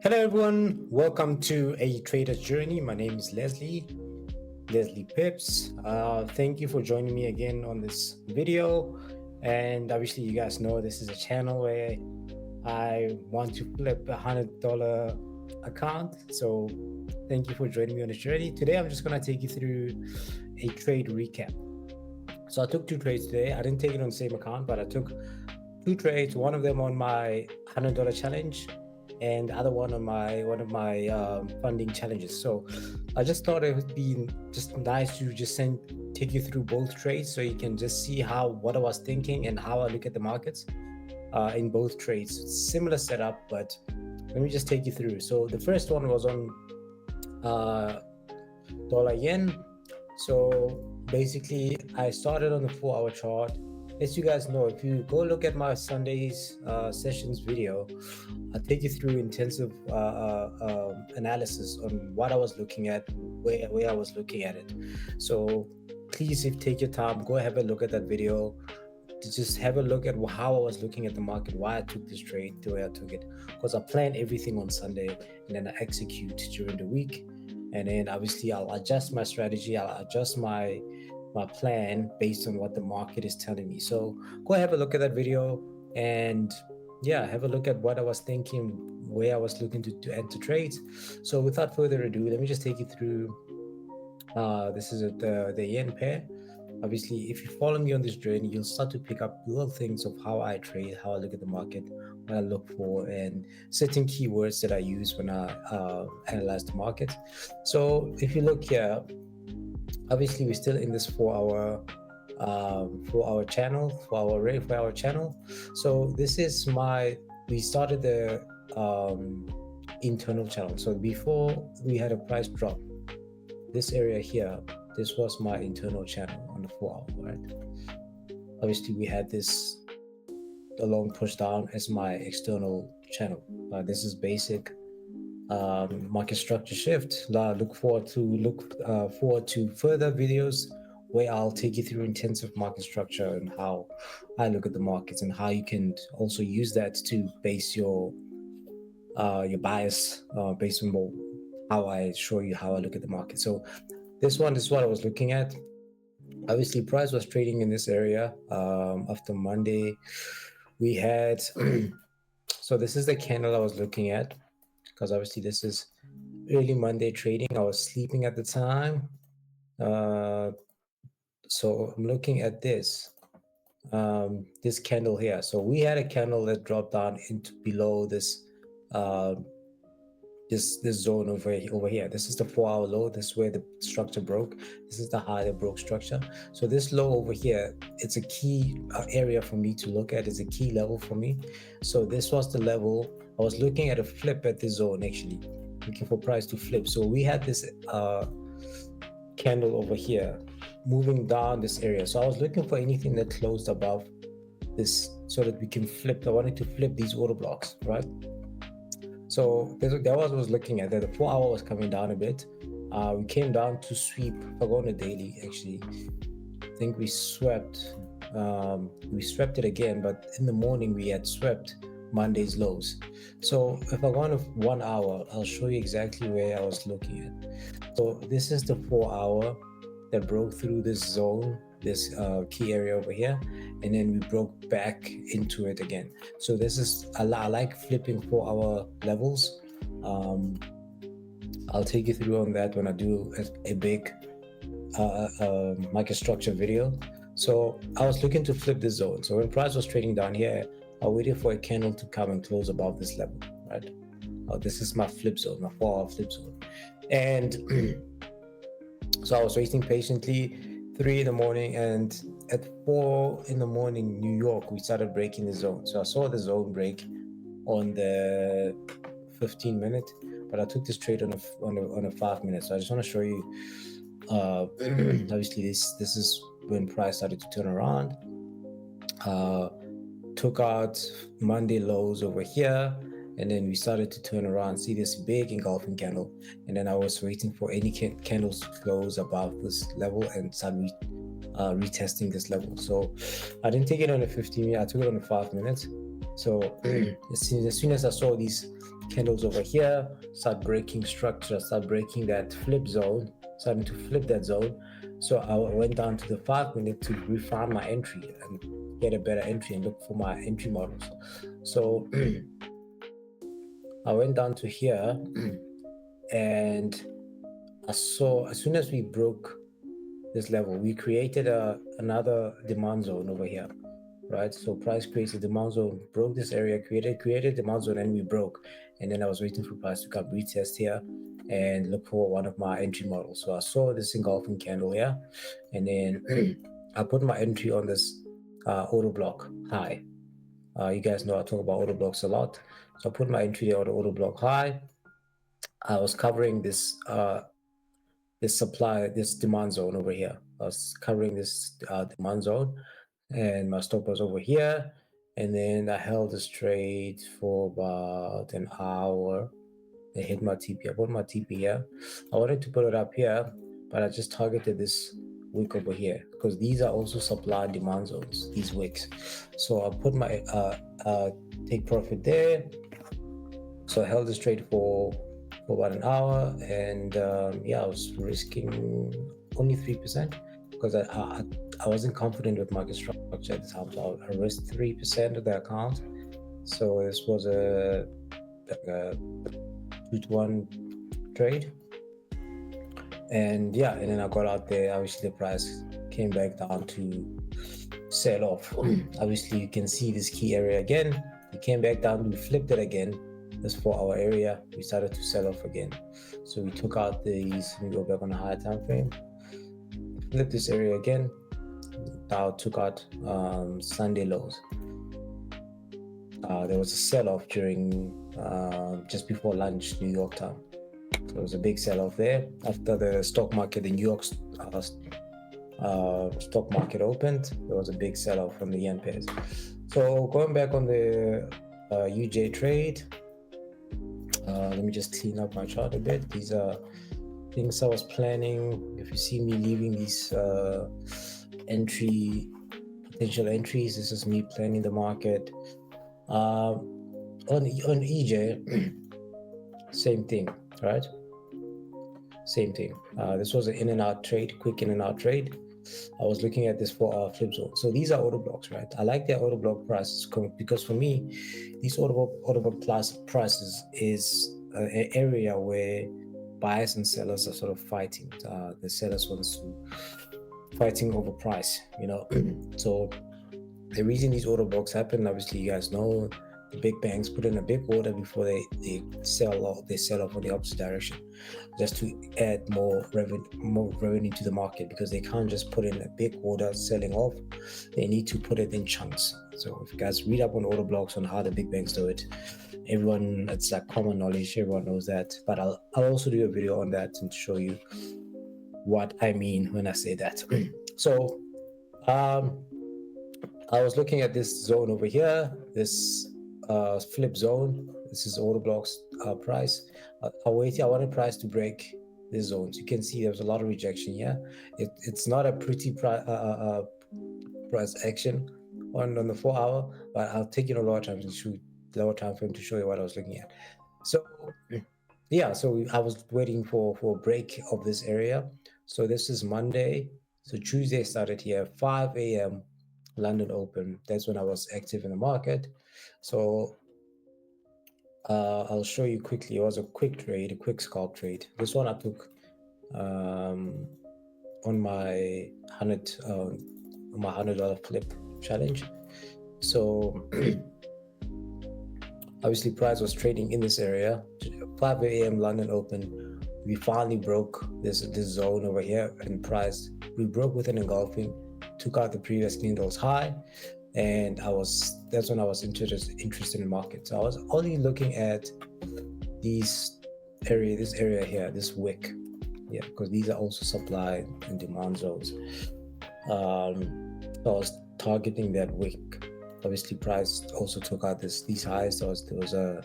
Hello everyone, welcome to A Trader's Journey. My name is Leslie Pips. Thank you for joining me again on this video. And obviously you guys know this is a channel where I want to flip $100 account. So thank you for joining me on this journey. Today I'm just going to take you through a trade recap. So I took two trades today. I didn't take it on the same account, but I took two trades, one of them on my $100 challenge and the other one on one of my funding challenges. So I just thought it would be just nice to just take you through both trades so you can just see what I was thinking and how I look at the markets in both trades. Similar setup, but let me just take you through. So the first one was on dollar yen. So basically I started on the 4-hour chart. As you guys know, if you go look at my Sunday's sessions video, I'll take you through intensive analysis on what I was looking at, where I was looking at it. So please, if take your time, go have a look at that video to just have a look at how I was looking at the market, why I took this trade, the way I took it, because I planned everything on Sunday and then I execute during the week. And then obviously I'll adjust my strategy, I'll adjust my plan based on what the market is telling me. So go have a look at that video and yeah, have a look at what I was thinking, where I was looking to enter trades. So without further ado, let me just take you through this is the yen pair. Obviously, if you follow me on this journey, you'll start to pick up little things of how I trade, how I look at the market, what I look for, and certain keywords that I use when I analyze the market. So if you look here, obviously we're still in this 4-hour channel. So this is we started the internal channel. So before we had a price drop, this area here, this was my internal channel on the 4-hour, right? Obviously we had a long push down as my external channel. This is basic market structure shift. Look forward to further videos where I'll take you through intensive market structure and how I look at the markets and how you can also use that to base your bias based on how I show you how I look at the market. So this is what I was looking at. Obviously price was trading in this area after Monday. We had so this is the candle I was looking at, because obviously this is early Monday trading. I was sleeping at the time. So I'm looking at this candle here. So we had a candle that dropped down into below this this zone over here. This is the 4-hour low. This is where the structure broke. This is the high that broke structure. So this low over here, it's a key area for me to look at. It's a key level for me. So this was the level. I was looking at a flip at this zone, actually looking for price to flip. So we had this candle over here moving down this area. So I was looking for anything that closed above this so that we can flip. I wanted to flip these order blocks, right? So that was what I was looking at. That the 4-hour was coming down a bit. We came down to sweep. If I go on a daily, actually, I think we swept it again, but in the morning we had swept Monday's lows. So if I go on a 1 hour, I'll show you exactly where I was looking at. So this is the 4-hour that broke through this zone, this key area over here, and then we broke back into it again. So this is I like flipping 4-hour levels. I'll take you through on that when I do a big market structure video. So I was looking to flip this zone. So when price was trading down here, I waited for a candle to come and close above this level, right? This is my flip zone, my 4-hour flip zone. And so I was waiting patiently, 3 in the morning, and at 4 in the morning, New York, we started breaking the zone. So I saw the zone break on the 15-minute, but I took this trade on a 5-minute. So I just want to show you, obviously this is when price started to turn around. Took out Monday lows over here, and then we started to turn around, see this big engulfing candle, and then I was waiting for any candles to close above this level and start retesting this level. So I didn't take it on a 15-minute, I took it on a 5 minutes. So as soon as I saw these candles over here, start breaking structure, start breaking that flip zone, starting to flip that zone. So I went down to the 5-minute to refine my entry and get a better entry and look for my entry models. So I went down to here and I saw, as soon as we broke this level, we created another demand zone over here, right? So price creates a demand zone, broke this area, created demand zone, and we broke. And then I was waiting for price to come retest here and look for one of my entry models. So I saw this engulfing candle here, and then I put my entry on this auto block high. You guys know I talk about auto blocks a lot. So I put my entry on the auto block high. I was covering this this demand zone over here. I was covering this demand zone, and my stop was over here. And then I held this trade for about an hour. I hit my TP. I put my TP here. I wanted to put it up here, but I just targeted this wick over here because these are also supply and demand zones, these wicks. So I put my take profit there. So I held this trade for about an hour, and yeah, I was risking only 3% because I wasn't confident with market structure at the time. So I risked 3% of the account. So this was a 2-to-1 trade, and yeah, and then I got out there. Obviously the price came back down to sell off. Obviously you can see this key area again. It came back down, we flipped it again. This 4-hour area, we started to sell off again. So we took out these. Let me go back on a higher time frame. Flip this area again. Now took out Sunday lows. There was a sell-off during just before lunch, New York time. So there was a big sell-off there after the stock market, the New York stock market opened. There was a big sell-off from the yen pairs. So going back on the UJ trade, let me just clean up my chart a bit. These are things I was planning. If you see me leaving these potential entries, this is me planning the market. On EJ, same thing, right? Same thing. This was an in and out trade, quick in and out trade. I was looking at this 4-hour flip zone. So these are auto blocks, right? I like their auto block prices because for me, these auto block prices is an area where buyers and sellers are sort of fighting. The sellers wants to fighting over price, you know. So the reason these order blocks happen, obviously you guys know, the big banks put in a big order before they sell off on the opposite direction, just to add more revenue to the market, because they can't just put in a big order selling off. They need to put it in chunks. So if you guys read up on order blocks on how the big banks do it, it's like common knowledge, everyone knows that. But I'll also do a video on that and show you what I mean when I say that. So I was looking at this zone over here, this flip zone. This is order blocks price. I wanted price to break this zone. So you can see there's a lot of rejection here. It's not a pretty price action on the 4-hour, but I'll take it a lower time frame to show you what I was looking at. So yeah, so I was waiting for a break of this area. So this is Monday. So Tuesday started here, 5 a.m. London open. That's when I was active in the market. So I'll show you quickly. It was a quick trade, a quick scalp trade. This one I took on my $100 flip challenge. So obviously price was trading in this area. 5 a.m. London open. We finally broke this zone over here, and price, we broke with an engulfing, took out the previous candle's high, and that's when I was interested in market. So I was only looking at this area here, this wick, yeah, because these are also supply and demand zones. So I was targeting that wick. Obviously price also took out these highs. There was a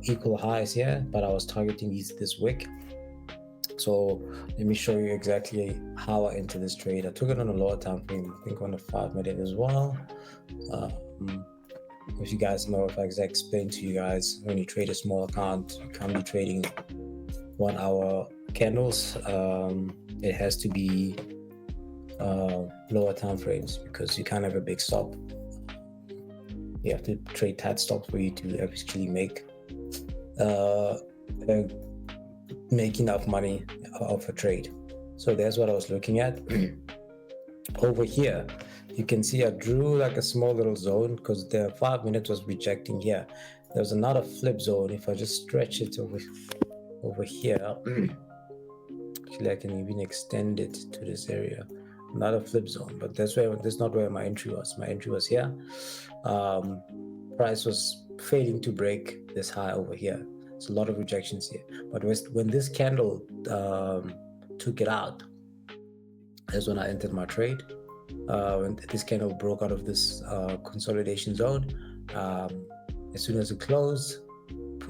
equal highs here, but I was targeting this wick. So let me show you exactly how I entered this trade. I took it on a lower time frame, I think on a 5-minute as well. if you guys know, if I explain to you guys, when you trade a small account, you can't be trading 1 hour candles. It has to be lower time frames, because you can't have a big stop. You have to trade tight stops for you to actually make enough money off a trade. So that's what I was looking at. Over here, you can see I drew like a small little zone, because the 5 minutes was rejecting here. There's another flip zone. If I just stretch it over here, actually I can even extend it to this area. Another flip zone, but that's not where my entry was. My entry was here. Price was failing to break this high over here. It's a lot of rejections here. But when this candle took it out, that's when I entered my trade. When this candle broke out of this consolidation zone, as soon as it closed,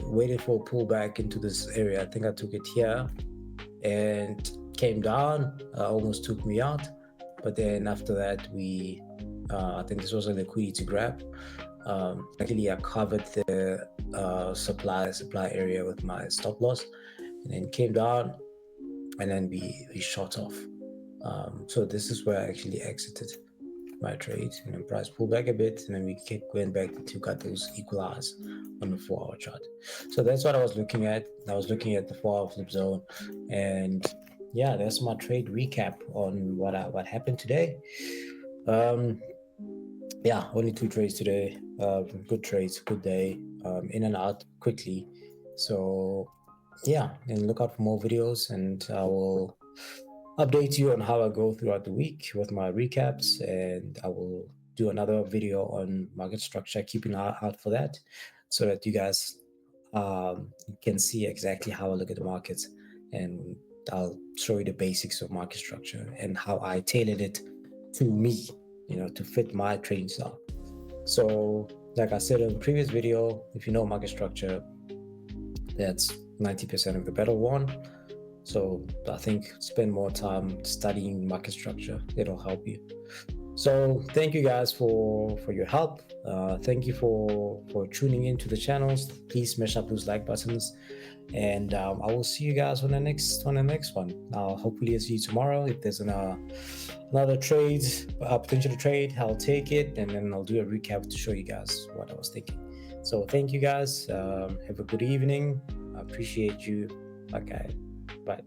waited for a pullback into this area. I think I took it here and came down, almost took me out. But then after that, I think this was a liquidity grab. Actually, I covered the supply area with my stop loss, and then came down, and then we shot off. So this is where I actually exited my trade, and then price pulled back a bit, and then we went back to cut those equal highs on the 4-hour chart. So that's what I was looking at. I was looking at the 4-hour flip zone, and yeah, that's my trade recap on what happened today. Yeah, only 2 trades today. Good trades, good day, in and out quickly. So yeah, and look out for more videos, and I will update you on how I go throughout the week with my recaps, and I will do another video on market structure. Keep an eye out for that, so that you guys can see exactly how I look at the markets, and I'll show you the basics of market structure and how I tailored it to me, to fit my trading style. So like I said in the previous video, if you know market structure, that's 90% of the battle won. So I think spend more time studying market structure. It'll help you. So thank you guys for your help. Thank you for tuning into the channels. Please smash up those like buttons, and I will see you guys on the next one. Hopefully I'll see you tomorrow. If there's another trade, potential trade, I'll take it, and then I'll do a recap to show you guys what I was thinking. So thank you guys. Have a good evening. I appreciate you. Okay, bye.